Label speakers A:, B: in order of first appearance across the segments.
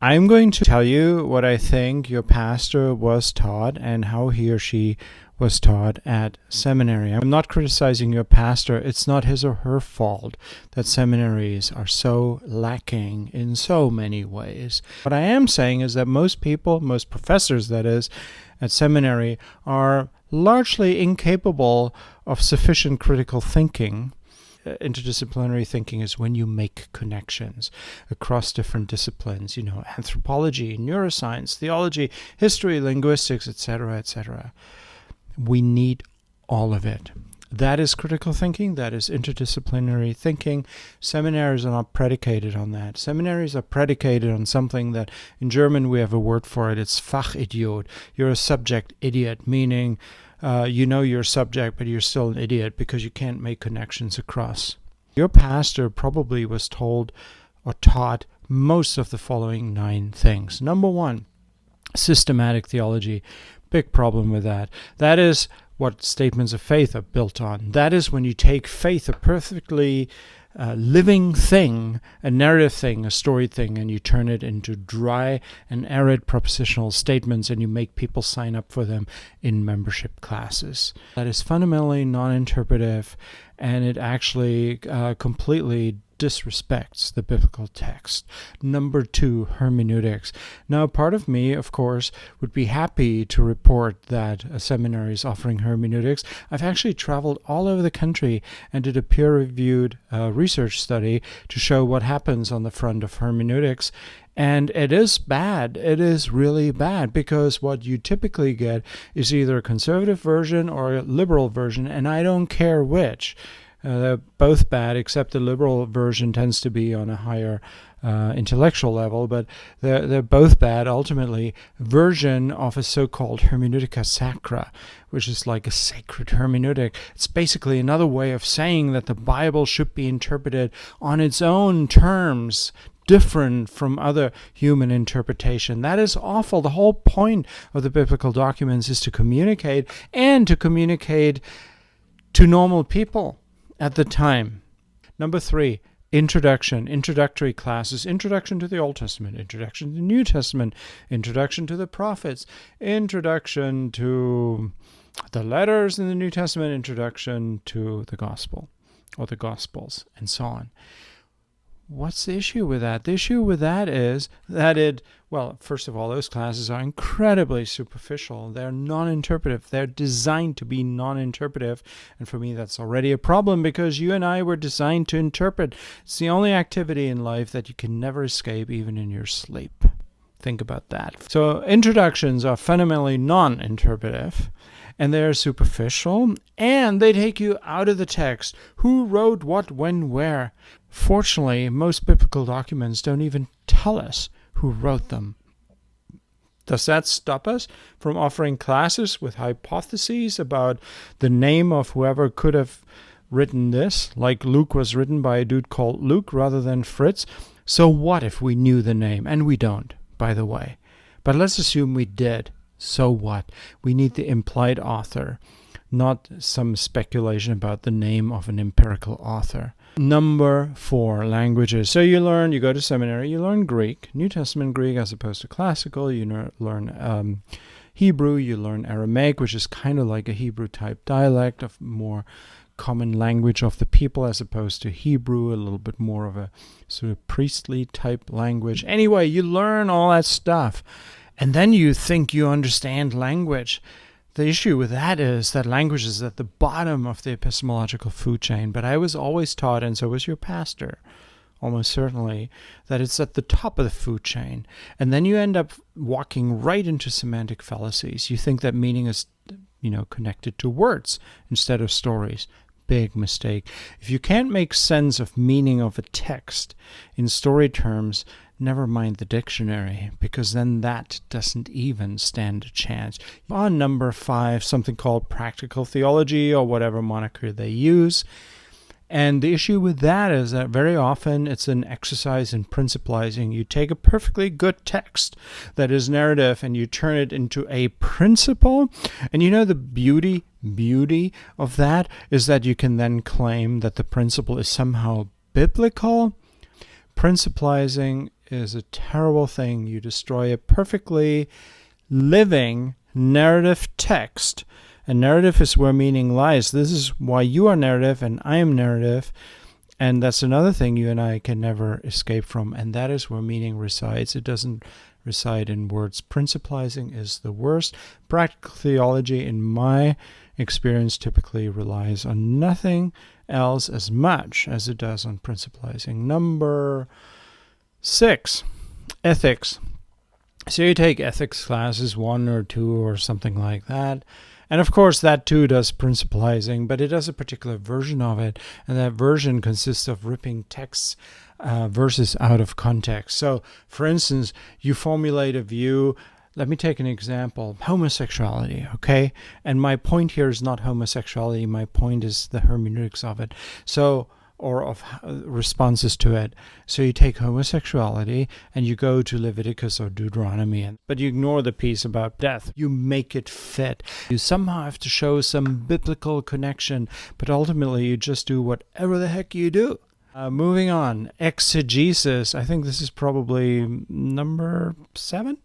A: I'm going to tell you what I think your pastor was taught and how he or she was taught at seminary. I'm not criticizing your pastor. It's not his or her fault that seminaries are so lacking in so many ways. What I am saying is that most people, most professors that is, at seminary are largely incapable of sufficient critical thinking. Interdisciplinary thinking is when you make connections across different disciplines, anthropology, neuroscience, theology, history, linguistics, etc., etc. We need all of it. That is critical thinking. That is interdisciplinary thinking. Seminaries are not predicated on that. Seminaries are predicated on something that in German we have a word for it. It's Fachidiot. You're a subject idiot, meaning you know your subject, but you're still an idiot because you can't make connections across. Your pastor probably was told or taught most of the following 9 things. Number 1, systematic theology. Big problem with that. That is what statements of faith are built on. That is when you take faith, a perfectly living thing, a narrative thing, a story thing, and you turn it into dry and arid propositional statements and you make people sign up for them in membership classes. That is fundamentally non-interpretive, and it actually completely disrespects the biblical text. Number 2, hermeneutics. Now, part of me, of course, would be happy to report that a seminary is offering hermeneutics. I've actually traveled all over the country and did a peer-reviewed research study to show what happens on the front of hermeneutics. And it is bad. It is really bad, because what you typically get is either a conservative version or a liberal version, and I don't care which. They're both bad, except the liberal version tends to be on a higher intellectual level, but they're both bad. Ultimately, version of a so-called hermeneutica sacra, which is like a sacred hermeneutic. It's basically another way of saying that the Bible should be interpreted on its own terms, different from other human interpretation. That is awful. The whole point of the biblical documents is to communicate, and to communicate to normal people at the time. Number 3, introductory classes, introduction to the Old Testament, introduction to the New Testament, introduction to the prophets, introduction to the letters in the New Testament, introduction to the gospel or the gospels, and so on. What's the issue with that? The issue with that is that first of all, those classes are incredibly superficial. They're non-interpretive. They're designed to be non-interpretive. And for me, that's already a problem, because you and I were designed to interpret. It's the only activity in life that you can never escape, even in your sleep. Think about that. So introductions are fundamentally non-interpretive, and they're superficial, and they take you out of the text. Who wrote what, when, where? Fortunately, most biblical documents don't even tell us who wrote them. Does that stop us from offering classes with hypotheses about the name of whoever could have written this, like Luke was written by a dude called Luke rather than Fritz? So what if we knew the name? And we don't, by the way. But let's assume we did. So what? We need the implied author, not some speculation about the name of an empirical author. Number 4, languages. So you go to seminary, you learn Greek, New Testament Greek as opposed to classical. You learn Hebrew, you learn Aramaic, which is kind of like a Hebrew type dialect of more common language of the people, as opposed to Hebrew, a little bit more of a sort of priestly type language. Anyway, you learn all that stuff, and then you think you understand language. The issue with that is that language is at the bottom of the epistemological food chain, but I was always taught, and so was your pastor, almost certainly, that it's at the top of the food chain. And then you end up walking right into semantic fallacies. You think that meaning is, connected to words instead of stories. Big mistake. If you can't make sense of meaning of a text in story terms, never mind the dictionary, because then that doesn't even stand a chance. On number 5, something called practical theology, or whatever moniker they use. And the issue with that is that very often it's an exercise in principalizing. You take a perfectly good text that is narrative and you turn it into a principle. And the beauty of that is that you can then claim that the principle is somehow biblical. Principalizing is a terrible thing. You destroy a perfectly living narrative text. And narrative is where meaning lies. This is why you are narrative and I am narrative. And that's another thing you and I can never escape from. And that is where meaning resides. It doesn't reside in words. Principalizing is the worst. Practical theology, in my experience, typically relies on nothing else as much as it does on principalizing. Number 6, ethics. So you take ethics classes 1 or 2 or something like that. And of course that too does principalizing, but it does a particular version of it. And that version consists of ripping texts, verses out of context. So for instance, you formulate a view. Let me take an example. Homosexuality, okay? And my point here is not homosexuality. My point is the hermeneutics of it. So, or of responses to it. So you take homosexuality and you go to Leviticus or Deuteronomy, but you ignore the piece about death. You make it fit. You somehow have to show some biblical connection, but ultimately you just do whatever the heck you do. Moving on, exegesis. I think this is probably number 7.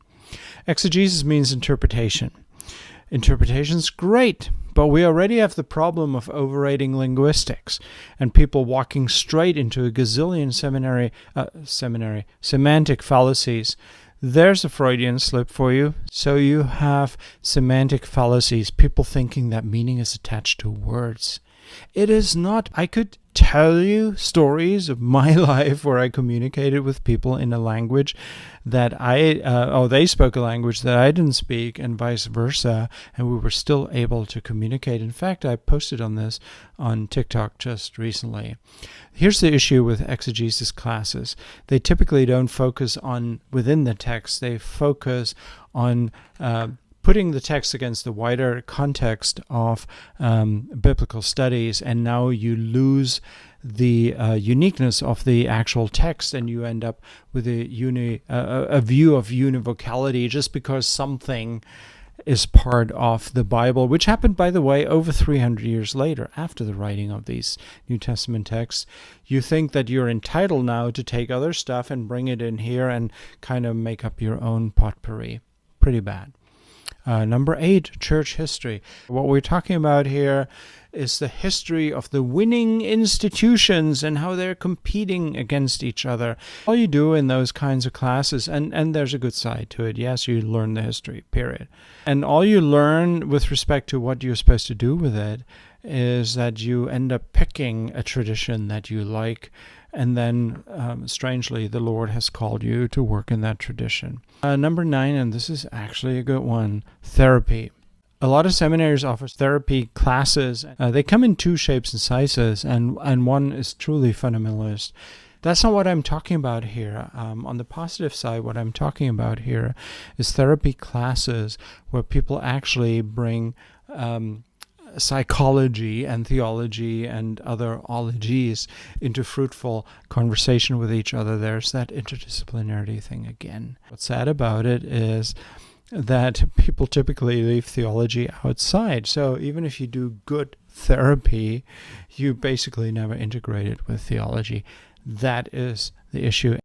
A: Exegesis means interpretation. Interpretation's great, but we already have the problem of overrating linguistics and people walking straight into a gazillion semantic fallacies. There's a Freudian slip for you. So you have semantic fallacies, people thinking that meaning is attached to words. It is not. I could tell you stories of my life where I communicated with people in a language that they spoke a language that I didn't speak and vice versa, and we were still able to communicate. In fact, I posted on this on TikTok just recently. Here's the issue with exegesis classes. They typically don't focus on within the text. They focus on putting the text against the wider context of biblical studies, and now you lose the uniqueness of the actual text, and you end up with a view of univocality just because something is part of the Bible, which happened, by the way, over 300 years later, after the writing of these New Testament texts. You think that you're entitled now to take other stuff and bring it in here and kind of make up your own potpourri. Pretty bad. Number 8, church history. What we're talking about here is the history of the winning institutions and how they're competing against each other. All you do in those kinds of classes, and there's a good side to it. Yes, you learn the history, period. And all you learn with respect to what you're supposed to do with it is that you end up picking a tradition that you like, and then, strangely, the Lord has called you to work in that tradition. Number 9, and this is actually a good one, therapy. A lot of seminaries offer therapy classes. They come in 2 shapes and sizes, and one is truly fundamentalist. That's not what I'm talking about here. On the positive side, what I'm talking about here is therapy classes where people actually bring psychology and theology and other ologies into fruitful conversation with each other. There's that interdisciplinarity thing again. What's sad about it is that people typically leave theology outside. So even if you do good therapy, you basically never integrate it with theology. That is the issue.